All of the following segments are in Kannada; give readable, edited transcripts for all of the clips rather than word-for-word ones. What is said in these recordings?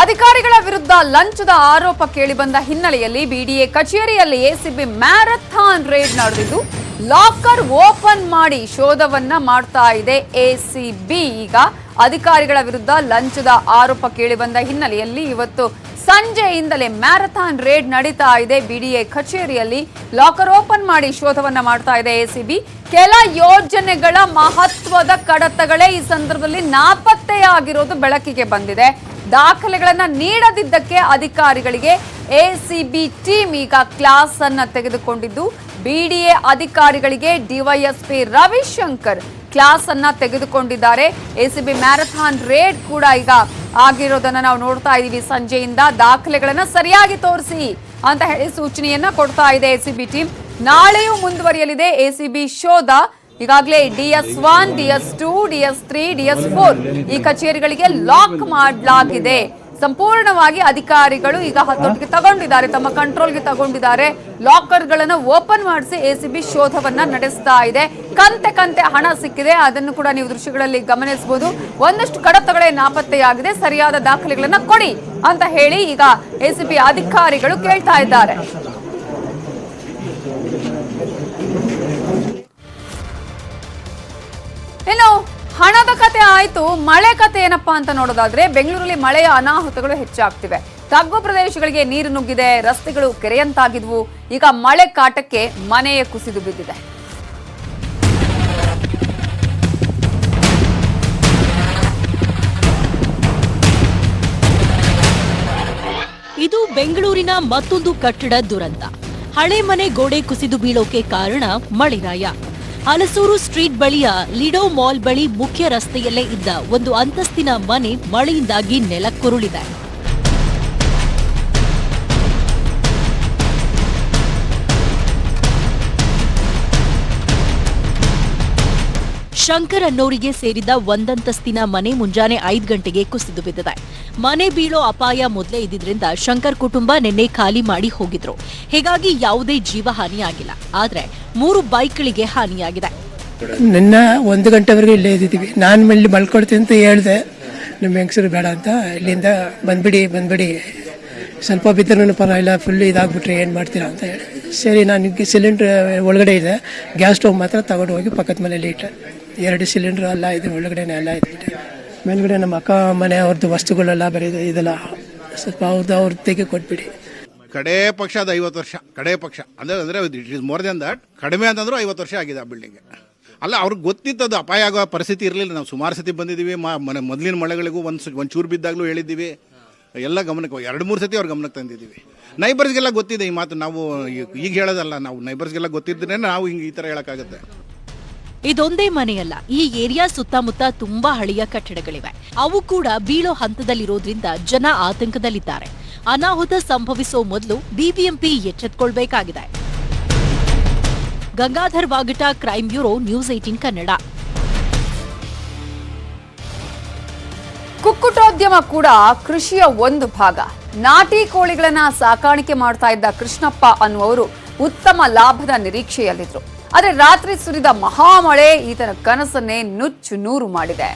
ಅಧಿಕಾರಿಗಳ ವಿರುದ್ಧ ಲಂಚದ ಆರೋಪ ಕೇಳಿಬಂದ ಹಿನ್ನೆಲೆಯಲ್ಲಿ ಬಿಡಿಎ ಕಚೇರಿಯಲ್ಲಿ ಎಸಿಬಿ ಮ್ಯಾರಥಾನ್ ರೇಡ್ ನಡೆದಿದ್ದು ಲಾಕರ್ ಓಪನ್ ಮಾಡಿ ಶೋಧವನ್ನ ಮಾಡ್ತಾ ಇದೆ ಎಸಿಬಿ. ಈಗ ಅಧಿಕಾರಿಗಳ ವಿರುದ್ಧ ಲಂಚದ ಆರೋಪ ಕೇಳಿಬಂದ ಹಿನ್ನೆಲೆಯಲ್ಲಿ ಇವತ್ತು ಸಂಜೆಯಿಂದಲೇ ಮ್ಯಾರಥಾನ್ ರೇಡ್ ನಡೀತಾ ಇದೆ. ಬಿಡಿಎ ಕಚೇರಿಯಲ್ಲಿ ಲಾಕರ್ ಓಪನ್ ಮಾಡಿ ಶೋಧವನ್ನ ಮಾಡ್ತಾ ಇದೆ ಎಸಿಬಿ. ಕೆಲ ಯೋಜನೆಗಳ ಮಹತ್ವದ ಕಡತಗಳೇ ಈ ಸಂದರ್ಭದಲ್ಲಿ ನಾಪತ್ತೆಯಾಗಿರೋದು ಬೆಳಕಿಗೆ ಬಂದಿದೆ. ದಾಖಲೆಗಳನ್ನ ನೀಡದಿದ್ದಕ್ಕೆ ಅಧಿಕಾರಿಗಳಿಗೆ ಎಸಿಬಿ ಟೀಮ್ ಈಗ ಕ್ಲಾಸ್ ಅನ್ನ ತೆಗೆದುಕೊಂಡಿದ್ದು ಬಿಡಿಎ ಅಧಿಕಾರಿಗಳಿಗೆ ಡಿವೈಎಸ್ಪಿ ರವಿಶಂಕರ್ ಕ್ಲಾಸ್ ಅನ್ನ ತೆಗೆದುಕೊಂಡಿದ್ದಾರೆ. ಎಸಿಬಿ ಮ್ಯಾರಥಾನ್ ರೇಡ್ ಕೂಡ ಈಗ ಆಗಿರೋದನ್ನ ನಾವು ನೋಡ್ತಾ ಇದೀವಿ. ಸಂಜೆಯಿಂದ ದಾಖಲೆಗಳನ್ನ ಸರಿಯಾಗಿ ತೋರಿಸಿ ಅಂತ ಹೇಳಿ ಸೂಚನೆಯನ್ನ ಕೊಡ್ತಾ ಇದೆ ಎಸಿಬಿ ಟೀಮ್. ನಾಳೆಯೂ ಮುಂದುವರಿಯಲಿದೆ ಎಸಿಬಿ ಶೋಧ. ಈಗಾಗಲೇ DS1, DS2, DS3, DS4 ಈ ಕಚೇರಿಗಳಿಗೆ ಲಾಕ್ ಮಾಡಲಾಗಿದೆ. ಸಂಪೂರ್ಣವಾಗಿ ಅಧಿಕಾರಿಗಳು ಈಗ ಹತೋಟಿಗೆ ತಗೊಂಡಿದ್ದಾರೆ, ತಮ್ಮ ಕಂಟ್ರೋಲ್ಗೆ ತಗೊಂಡಿದ್ದಾರೆ. ಲಾಕರ್ಗಳನ್ನು ಓಪನ್ ಮಾಡಿಸಿ ಎಸಿಬಿ ಶೋಧವನ್ನ ನಡೆಸ್ತಾ ಇದೆ. ಕಂತೆ ಹಣ ಸಿಕ್ಕಿದೆ, ಅದನ್ನು ಕೂಡ ನೀವು ದೃಶ್ಯಗಳಲ್ಲಿ ಗಮನಿಸಬಹುದು. ಒಂದಷ್ಟು ಕಡತಗಳೇ ನಾಪತ್ತೆಯಾಗಿದೆ, ಸರಿಯಾದ ದಾಖಲೆಗಳನ್ನ ಕೊಡಿ ಅಂತ ಹೇಳಿ ಈಗ ಎಸಿಬಿ ಅಧಿಕಾರಿಗಳು ಕೇಳ್ತಾ ಇದ್ದಾರೆ. ಇನ್ನು ಹಣದ ಕತೆ ಆಯ್ತು, ಮಳೆ ಕತೆ ಏನಪ್ಪಾ ಅಂತ ನೋಡೋದಾದ್ರೆ ಬೆಂಗಳೂರಲ್ಲಿ ಮಳೆಯ ಅನಾಹುತಗಳು ಹೆಚ್ಚಾಗ್ತಿವೆ. ತಗ್ಗು ಪ್ರದೇಶಗಳಿಗೆ ನೀರು ನುಗ್ಗಿದೆ, ರಸ್ತೆಗಳು ಕೆರೆಯಂತಾಗಿದ್ವು. ಈಗ ಮಳೆ ಕಾಟಕ್ಕೆ ಮನೆಯೇ ಕುಸಿದು ಬಿದ್ದಿದೆ. ಇದು ಬೆಂಗಳೂರಿನ ಮತ್ತೊಂದು ಕಟ್ಟಡ ದುರಂತ. ಹಳೆ ಮನೆ ಗೋಡೆ ಕುಸಿದು ಬೀಳೋಕೆ ಕಾರಣ ಮಳೆರಾಯ. ಹಲಸೂರು ಸ್ಟ್ರೀಟ್ ಬಳಿಯ ಲಿಡೋ ಮಾಲ್ ಬಳಿ ಮುಖ್ಯ ರಸ್ತೆಯಲ್ಲೇ ಇದ್ದ ಒಂದು ಅಂತಸ್ತಿನ ಮನೆ ಮಳೆಯಿಂದಾಗಿ ನೆಲಕ್ಕುರುಳಿದೆ. ಶಂಕರ್ ಅನ್ನೋರಿಗೆ ಸೇರಿದ ಒಂದಂತಸ್ತಿನ ಮನೆ ಮುಂಜಾನೆ 5 ಗಂಟೆಗೆ ಕುಸಿದು ಬಿದ್ದಿದೆ. ಮನೆ ಬೀಳೋ ಅಪಾಯ ಮೊದಲೇ ಇದ್ದಿದ್ರಿಂದ ಶಂಕರ್ ಕುಟುಂಬ ನಿನ್ನೆ ಖಾಲಿ ಮಾಡಿ ಹೋಗಿದ್ರು. ಹೀಗಾಗಿ ಯಾವುದೇ ಜೀವಹಾನಿ ಆಗಿಲ್ಲ. ಆದ್ರೆ 3 ಬೈಕ್ಗಳಿಗೆ ಹಾನಿಯಾಗಿದೆ. ನಿನ್ನ 1 ಗಂಟೆವರೆಗೂ ಇಲ್ಲೇ ಇದ್ದೀವಿ. ನಾನು ಇಲ್ಲಿ ಮಲ್ಕೊಡ್ತೀನಿ ಅಂತ ಹೇಳಿದೆ, ನಮ್ಮ ಹೆಂಗಸರು ಬೇಡ ಅಂತ ಇಲ್ಲಿಂದ ಬಂದ್ಬಿಡಿ ಸ್ವಲ್ಪ ಬಿದ್ದರೂ ಪರವಾಗಿಲ್ಲ, ಫುಲ್ ಇದಾಗ್ಬಿಟ್ರೆ ಏನು ಮಾಡ್ತೀರಾ ಅಂತ ಹೇಳಿ, ಸರಿ ನಾನು ಸಿಲಿಂಡ್ರ್ ಒಳಗಡೆ ಇದೆ, ಗ್ಯಾಸ್ ಸ್ಟವ್ ಮಾತ್ರ ತಗೊಂಡು ಹೋಗಿ ಪಕ್ಕದ ಮನೇಲಿ ಇಟ್ಟೆ. 2 ಸಿಲಿಂಡ್ರ್ ಎಲ್ಲ ಇದೆ, ಒಳಗಡೆನೆ ಎಲ್ಲ ಇದ್ಬಿಟ್ಟೆ. ಮೇಲ್ಗಡೆ ನಮ್ಮ ಅಕ್ಕ ಮನೆ ಅವ್ರದ್ದು ವಸ್ತುಗಳೆಲ್ಲ ಬರೀ ಇದೆಲ್ಲ ಸ್ವಲ್ಪ ಅವ್ರ ತೆಗೆ ಕೊಟ್ಬಿಡಿ. ಕಡೆ ಪಕ್ಷ ಅದು 50 ವರ್ಷ, ಕಡೆ ಪಕ್ಷ ಅಂದರೆ it is more than that. ಕಡಿಮೆ ಅಂತಂದ್ರೂ 50 ವರ್ಷ ಆಗಿದೆ ಆ ಬಿಲ್ಡಿಂಗ್. ಅಲ್ಲ, ಅವ್ರಿಗೆ ಗೊತ್ತಿತ್ತದು ಅಪಾಯ ಆಗೋ ಪರಿಸ್ಥಿತಿ ಇರಲಿಲ್ಲ. ನಾವು ಸುಮಾರು ಸತಿ ಬಂದಿದ್ದೀವಿ, ಮೊದಲಿನ ಮಳೆಗಳಿಗೂ ಒಂಚೂರು ಬಿದ್ದಾಗಲೂ ಹೇಳಿದ್ದೀವಿ, ಎಲ್ಲ ಗಮನಕ್ಕೆ 2-3 ಸತಿ ಅವ್ರ ಗಮನಕ್ಕೆ ತಂದಿದ್ದೀವಿ. ನೈಬರ್ಸ್ಗೆಲ್ಲ ಗೊತ್ತಿದೆ ಈ ಮಾತು, ನಾವು ಈಗ ಹೇಳೋದಲ್ಲ, ನಾವು ನೈಬರ್ಸ್ಗೆಲ್ಲ ಗೊತ್ತಿದ್ರೆ ನಾವು ಹಿಂಗೆ ಈ ಥರ ಹೇಳೋಕ್ಕಾಗುತ್ತೆ. ಇದೊಂದೇ ಮನೆಯಲ್ಲ, ಈ ಏರಿಯಾ ಸುತ್ತಮುತ್ತ ತುಂಬಾ ಹಳೆಯ ಕಟ್ಟಡಗಳಿವೆ. ಅವು ಕೂಡ ಬೀಳೋ ಹಂತದಲ್ಲಿರೋದ್ರಿಂದ ಜನ ಆತಂಕದಲ್ಲಿದ್ದಾರೆ. ಅನಾಹುತ ಸಂಭವಿಸೋ ಮೊದಲು BBMP ಎಚ್ಚೆತ್ತುಕೊಳ್ಬೇಕಾಗಿದೆ. Gangadhar ವಾಗಟ, crime bureau, news 18 Kannada. ಕುಕ್ಕುಟೋದ್ಯಮ ಕೂಡ ಕೃಷಿಯ ಒಂದು ಭಾಗ. ನಾಟಿ ಕೋಳಿಗಳನ್ನ ಸಾಕಾಣಿಕೆ ಮಾಡ್ತಾ ಇದ್ದ ಕೃಷ್ಣಪ್ಪ ಅನ್ನುವರು ಉತ್ತಮ ಲಾಭದ ನಿರೀಕ್ಷೆಯಲ್ಲಿದ್ರು. ಆದರೆ ರಾತ್ರಿ ಸುರಿದ ಮಹಾಮಳೆ ಈತನ ಕನಸನ್ನೇ ನುಚ್ಚು ನೂರು ಮಾಡಿದೆ.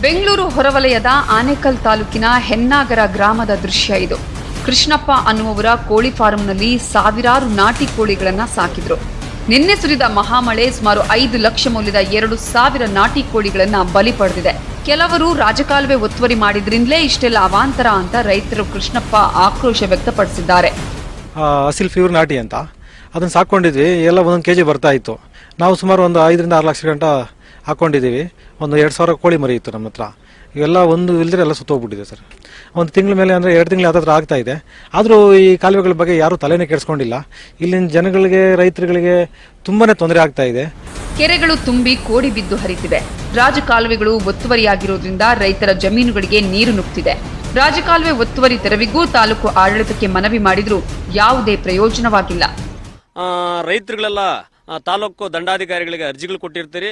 ಬೆಂಗಳೂರು ಹೊರವಲಯದ ಆನೇಕಲ್ ತಾಲೂಕಿನ ಹೆನ್ನಾಗರ ಗ್ರಾಮದ ದೃಶ್ಯ ಇದು. ಕೃಷ್ಣಪ್ಪ ಅನ್ನುವವರ ಕೋಳಿ ಫಾರಂನಲ್ಲಿ ಸಾವಿರಾರು ನಾಟಿ ಕೋಳಿಗಳನ್ನ ಸಾಕಿದ್ರು. ನಿನ್ನೆ ಸುರಿದ ಮಹಾಮಳೆ ಸುಮಾರು 5 ಲಕ್ಷ ಮೌಲ್ಯದ 2,000 ನಾಟಿ ಕೋಳಿಗಳನ್ನ ಬಲಿ ಪಡೆದಿದೆ. ಕೆಲವರು ರಾಜಕಾಲುವೆ ಒತ್ತುವರಿ ಮಾಡಿದ್ರಿಂದಲೇ ಇಷ್ಟೆಲ್ಲ ಅವಾಂತರ ಅಂತ ರೈತರು ಕೃಷ್ಣಪ್ಪ ಆಕ್ರೋಶ ವ್ಯಕ್ತಪಡಿಸಿದ್ದಾರೆ. ಅಸಿಲ್ ಫೀವರ್ ನಾಟಿ ಅಂತ ಅದನ್ನ ಸಾಕೊಂಡಿದ್ವಿ, ಎಲ್ಲ 1 kg ಬರ್ತಾ ಇತ್ತು. ನಾವು ಸುಮಾರು ಒಂದು 5ರಿಂದ 6 ಲಕ್ಷ ಗಂಟ ಹಾಕೊಂಡಿದ್ದೀವಿ. ಒಂದು 2,000 ಕೋಳಿ ಮರಿ ಇತ್ತು ನಮ್ಮ ಹತ್ರ. ಇವೆಲ್ಲ ಒಂದು ಇಲ್ದ್ರೆ ಎಲ್ಲ ಸುತ್ತೋಗ್ಬಿಟ್ಟಿದೆ ಸರ್. ಒಂದು ತಿಂಗಳ ಮೇಲೆ ಅಂದರೆ 2 ತಿಂಗಳು ಹತ್ರ ಆಗ್ತಾ ಇದೆ. ಆದರೂ ಈ ಕಾಲುವೆಗಳ ಬಗ್ಗೆ ಯಾರೂ ತಲೆನೇ ಕೆಡಿಸ್ಕೊಂಡಿಲ್ಲ. ಇಲ್ಲಿನ ಜನಗಳಿಗೆ, ರೈತರುಗಳಿಗೆ ತುಂಬಾನೇ ತೊಂದರೆ ಆಗ್ತಾ ಇದೆ. ಕೆರೆಗಳು ತುಂಬಿ ಕೋಡಿ ಬಿದ್ದು ಹರಿತಿವೆ. ರಾಜಕಾಲುವೆಗಳು ಒತ್ತುವರಿಯಾಗಿರೋದ್ರಿಂದ ರೈತರ ಜಮೀನುಗಳಿಗೆ ನೀರು ನುಗ್ತಿದೆ. ರಾಜಕಾಲುವೆ ಒತ್ತುವರಿ ತೆರವಿಗೂ ತಾಲೂಕು ಆಡಳಿತಕ್ಕೆ ಮನವಿ ಮಾಡಿದ್ರೂ ಯಾವುದೇ ಪ್ರಯೋಜನವಾಗಿಲ್ಲ. ರೈತರುಗಳೆಲ್ಲ ತಾಲೂಕು ದಂಡಾಧಿಕಾರಿಗಳಿಗೆ ಅರ್ಜಿಗಳು ಕೊಟ್ಟಿರ್ತೀರಿ,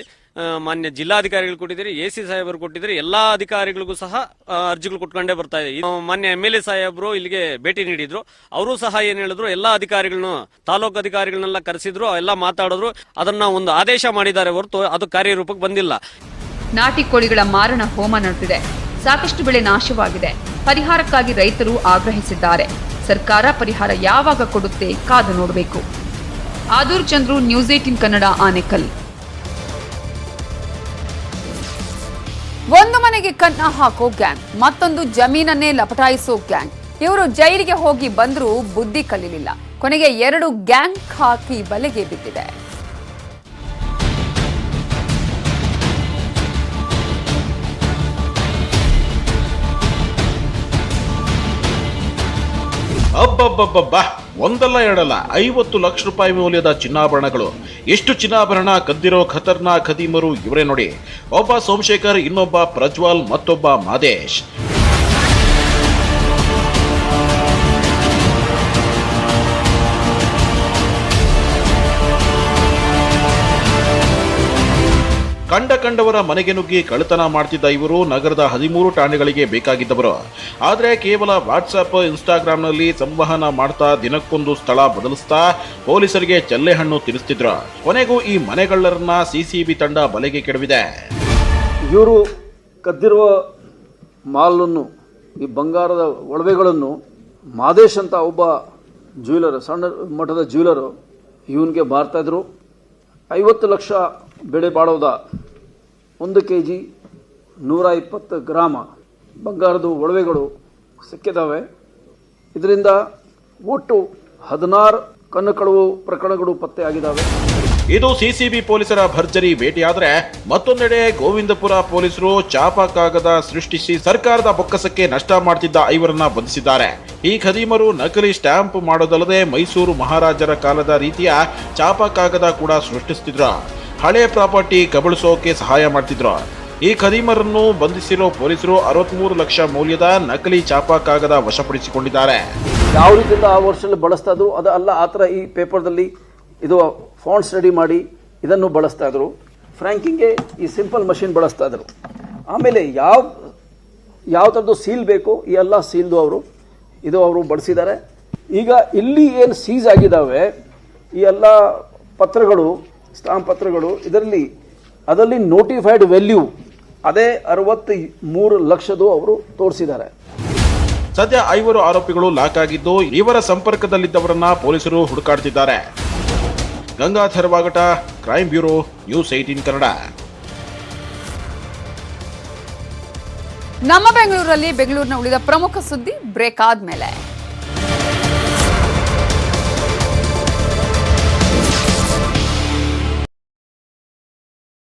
ಮಾನ್ಯ ಜಿಲ್ಲಾಧಿಕಾರಿಗಳು ಕೊಟ್ಟಿದ್ದೀರಿ, AC ಸಾಹೇಬರು ಕೊಟ್ಟಿದ್ದೀರಿ, ಎಲ್ಲಾ ಅಧಿಕಾರಿಗಳಿಗೂ ಸಹ ಅರ್ಜಿಗಳು ಕೊಟ್ಕೊಂಡೇ ಬರ್ತಾ ಇದೆ. ಮಾನ್ಯ MLA ಸಾಹೇಬರು ಇಲ್ಲಿಗೆ ಭೇಟಿ ನೀಡಿದ್ರು. ಅವರು ಸಹ ಏನ್ ಹೇಳಿದ್ರು, ಎಲ್ಲಾ ಅಧಿಕಾರಿಗಳನ್ನು ತಾಲೂಕು ಅಧಿಕಾರಿಗಳನ್ನೆಲ್ಲ ಕರೆಸಿದ್ರು, ಎಲ್ಲ ಮಾತಾಡಿದ್ರು. ಅದನ್ನ ಒಂದು ಆದೇಶ ಮಾಡಿದ್ದಾರೆ ಹೊರತು ಅದು ಕಾರ್ಯರೂಪಕ್ಕೆ ಬಂದಿಲ್ಲ. ನಾಟಿ ಕೋಳಿಗಳ ಮಾರಣ ಹೋಮ ನಡೆದಿದೆ. ಸಾಕಷ್ಟು ಬೆಳೆ ನಾಶವಾಗಿದೆ. ಪರಿಹಾರಕ್ಕಾಗಿ ರೈತರು ಆಗ್ರಹಿಸಿದ್ದಾರೆ. ಸರ್ಕಾರ ಪರಿಹಾರ ಯಾವಾಗ ಕೊಡುತ್ತೆ ಕಾದು ನೋಡಬೇಕು. ಆದೂರ್ ಚಂದ್ರು, ನ್ಯೂಸ್ 18 ಕನ್ನಡ, ಆನೇಕಲ್. ಒಂದು ಮನೆಗೆ ಕನ್ನ ಹಾಕೋ ಗ್ಯಾಂಗ್, ಮತ್ತೊಂದು ಜಮೀನನ್ನೇ ಲಪಟಾಯಿಸೋ ಗ್ಯಾಂಗ್. ಇವರು ಜೈಲಿಗೆ ಹೋಗಿ ಬಂದರೂ ಬುದ್ಧಿ ಕಲಿಲಿಲ್ಲ. ಕೊನೆಗೆ 2 ಗ್ಯಾಂಗ್ ಹಾಕಿ ಬಲೆಗೆ ಬಿದ್ದಿದೆ. ಅಬ್ಬಬ್ಬಬ್ಬಬ್ಬ, ಒಂದಲ್ಲ ಎರಡಲ್ಲ 50 ಲಕ್ಷ ರೂಪಾಯಿ ಮೌಲ್ಯದ ಚಿನ್ನಾಭರಣಗಳು. ಎಷ್ಟು ಚಿನ್ನಾಭರಣ ಕದ್ದಿರೋ ಖತರ್ನಾಕ್ ಖದೀಮರು ಇವರೇ ನೋಡಿ. ಒಬ್ಬ ಸೋಮಶೇಖರ್, ಇನ್ನೊಬ್ಬ ಪ್ರಜ್ವಲ್, ಮತ್ತೊಬ್ಬ ಮಾದೇಶ್. ಕಂಡವರ ಮನೆಗೆ ನುಗ್ಗಿ ಕಳ್ಳತನ ಮಾಡ್ತಿದ್ದ ಇವರು ನಗರದ 13 ಠಾಣೆಗಳಿಗೆ ಬೇಕಾಗಿದ್ದವರು. ಆದರೆ ಕೇವಲ ವಾಟ್ಸ್ಆಪ್, ಇನ್ಸ್ಟಾಗ್ರಾಂನಲ್ಲಿ ಸಂವಹನ ಮಾಡ್ತಾ ದಿನಕ್ಕೊಂದು ಸ್ಥಳ ಬದಲಿಸ್ತಾ ಪೊಲೀಸರಿಗೆ ಚಲ್ಲೆಹಣ್ಣು ತಿನ್ನಿಸ್ತಿದ್ರು. ಕೊನೆಗೂ ಈ ಮನೆಗಳ್ಳರನ್ನ CCB ತಂಡ ಬಲೆಗೆ ಕೆಡವಿದೆ. ಇವರು ಕದ್ದಿರುವ ಮಾಲನ್ನು, ಈ ಬಂಗಾರದ ಒಡವೆಗಳನ್ನು ಮಾದೇಶ್ ಅಂತ ಒಬ್ಬ ಜ್ಯುವೆಲರ್, ಸಣ್ಣ ಮಟ್ಟದ ಜ್ಯುವೆಲರು, ಇವನಿಗೆ ಮಾರ್ತಾ ಇದ್ರು. 50 ಲಕ್ಷ ಬೆಳೆ ಬಾಳೋದ 1 kg 120 ಗ್ರಾಮ ಬಂಗಾರದ ಒಡವೆಗಳು ಸಿಕ್ಕಿದ್ದಾವೆ. ಇದರಿಂದ ಒಟ್ಟು 16 ಕಣ್ಣುಕಳವು ಪ್ರಕರಣಗಳು ಪತ್ತೆಯಾಗಿದ್ದಾವೆ. ಇದು CCB ಪೊಲೀಸರ ಭರ್ಜರಿ ಭೇಟಿಯಾದ್ರೆ, ಮತ್ತೊಂದೆಡೆ ಗೋವಿಂದಪುರ ಪೊಲೀಸರು ಚಾಪಾ ಕಾಗದ ಸೃಷ್ಟಿಸಿ ಸರ್ಕಾರದ ಬೊಕ್ಕಸಕ್ಕೆ ನಷ್ಟ ಮಾಡ್ತಿದ್ದ ಐವರನ್ನ ಬಂಧಿಸಿದ್ದಾರೆ. ಈ ಖದೀಮರು ನಕಲಿ ಸ್ಟ್ಯಾಂಪ್ ಮಾಡೋದಲ್ಲದೆ ಮೈಸೂರು ಮಹಾರಾಜರ ಕಾಲದ ರೀತಿಯ ಚಾಪಾ ಕಾಗದ ಕೂಡ ಸೃಷ್ಟಿಸ್ತಿದ್ರು. ಹಳೆ ಪ್ರಾಪರ್ಟಿ ಕಬಳಿಸೋಕೆ ಸಹಾಯ ಮಾಡ್ತಿದ್ರು. ಈ ಖದೀಮರನ್ನು ಬಂಧಿಸಿರೋ ಪೊಲೀಸರು 63 ಲಕ್ಷ ಮೌಲ್ಯದ ನಕಲಿ ಚಾಪಾ ಕಾಗದ ವಶಪಡಿಸಿಕೊಂಡಿದ್ದಾರೆ. ಯಾವ ರೀತಿಯಿಂದ ಆ ವರ್ಷದಲ್ಲಿ ಬಳಸ್ತಾ ಇದ್ರು ಅದು ಅಲ್ಲ, ಆ ಥರ ಈ ಪೇಪರ್ದಲ್ಲಿ ಇದು ಫಾಂಟ್ ಸ್ಟಡಿ ಮಾಡಿ ಇದನ್ನು ಬಳಸ್ತಾ ಇದ್ರು. ಫ್ರ್ಯಾಂಕಿಂಗ್ಗೆ ಈ ಸಿಂಪಲ್ ಮಷಿನ್ ಬಳಸ್ತಾ ಇದ್ರು. ಆಮೇಲೆ ಯಾವ ಥರದ್ದು ಸೀಲ್ ಬೇಕು ಈ ಎಲ್ಲ ಸೀಲ್ದು ಅವರು ಬಳಸಿದ್ದಾರೆ. ಈಗ ಇಲ್ಲಿ ಏನು ಸೀಸ್ ಆಗಿದ್ದಾವೆ ಈ ಎಲ್ಲ ಪತ್ರಗಳು, ಸ್ಟಾಂಪ್ ಪತ್ರಗಳು, ಅದರಲ್ಲಿ ನೋಟಿಫೈಡ್ ವ್ಯಾಲ್ಯೂ ಅದೇ 63 ಲಕ್ಷದು ಅವರು ತೋರಿಸಿದ್ದಾರೆ. ಸದ್ಯ 5 ಆರೋಪಿಗಳು ಲಾಕ್ ಆಗಿದ್ದು ಇವರ ಸಂಪರ್ಕದಲ್ಲಿದ್ದವರನ್ನ ಪೊಲೀಸರು ಹುಡುಕಾಡ್ತಿದ್ದಾರೆ. Gangadhar ವಾಗಟ, crime bureau, news 18 Kannada. ನಮ್ಮ ಬೆಂಗಳೂರಿನ ಉಳಿದ ಪ್ರಮುಖ ಸುದ್ದಿ ಬ್ರೇಕ್ ಆದ್ಮೇಲೆ.